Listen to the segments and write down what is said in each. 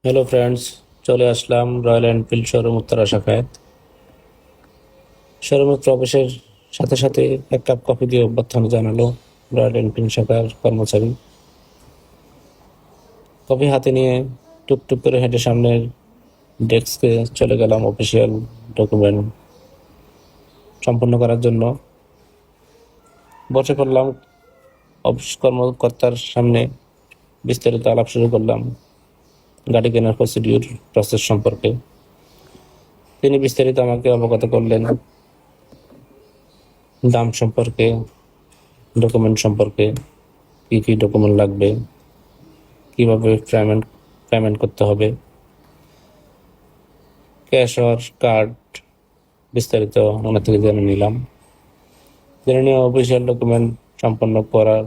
Hello friends, চলে আসলাম royal Enfield showroom Uttara শাখায়। শোরুমে প্রবেশের সাথে সাথে এক কাপ কফি দিয়ে অভ্যর্থনা জানালো রয়্যাল এনফিল্ড শাখার কর্মচারী। কফি হাতে নিয়ে টুকটুক করে হেঁটে সামনের ডেস্কে চলে গেলাম অফিসিয়াল ডকুমেন্ট সম্পন্ন করার জন্য। বসে পড়লাম অফিস কর্মকর্তার সামনে, বিস্তারিত আলাপ শুরু করলাম গাড়ি কেনার প্রসেস সম্পর্কে। তিনি বিস্তারিত আমাকে অবগত করলেন দাম সম্পর্কে, ডকুমেন্ট সম্পর্কে, কি কি ডকুমেন্ট লাগবে, কিভাবে পেমেন্ট করতে হবে, ক্যাশ অর কার্ড, বিস্তারিত ওনার থেকে জেনে নিলাম। জেনে নিয়ে অফিসিয়াল ডকুমেন্ট সম্পন্ন করার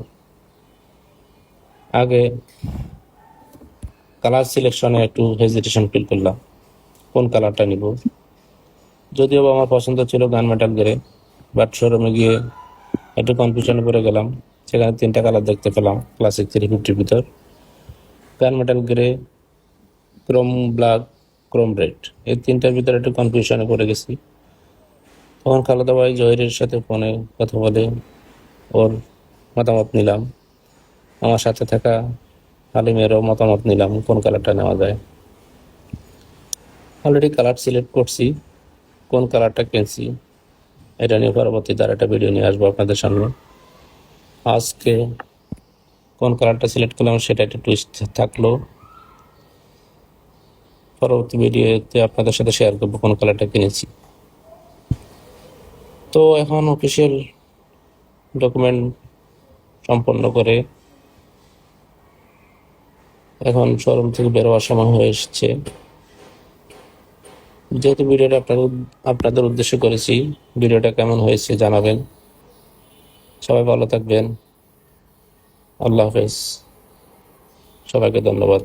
আগে কালার সিলেকশনে একটু হেজিটেশন ফিল করলাম, কোন কালারটা নিব। যদিও বা আমার পছন্দ ছিল গান মেটাল গ্রে, বাট শোরুমে গিয়ে একটু কনফিউশনে পড়ে গেলাম। সেখানে 3টা কালার দেখতে পেলাম ক্লাসিক 350 ভিতর: গান metal grey, Chrome black, Chrome red. এই 3টার ভিতরে একটু কনফিউশনে পড়ে গেছি। তখন খালেদা ভাই জহিরের সাথে ফোনে কথা বলে ওর মতামত নিলাম। আমার সাথে থাকা হালিমেরও মতামত নিলাম কোন কালারটা নেওয়া যায়। অলরেডি কালার সিলেক্ট করছি, কোন কালারটা কিনছি এটা নিয়ে পরবর্তীতে আর একটা ভিডিও নিয়ে আসবো আপনাদের সামনে। আজকে কোন কালারটা সিলেক্ট করলাম সেটা একটা টুইস্ট থাকলো, পরবর্তী ভিডিওতে আপনাদের সাথে শেয়ার করবো কোন কালারটা কিনেছি। তো এখন অফিসিয়াল ডকুমেন্ট সম্পন্ন করে এখন শোরুম থেকে বেরোয়ার সময় হয়ে এসেছে। যেহেতু ভিডিওটা আপনাদের উদ্দেশ্য করেছি, ভিডিওটা কেমন হয়েছে জানাবেন। সবাই ভালো থাকবেন। আল্লাহ হাফেজ, সবাইকে ধন্যবাদ।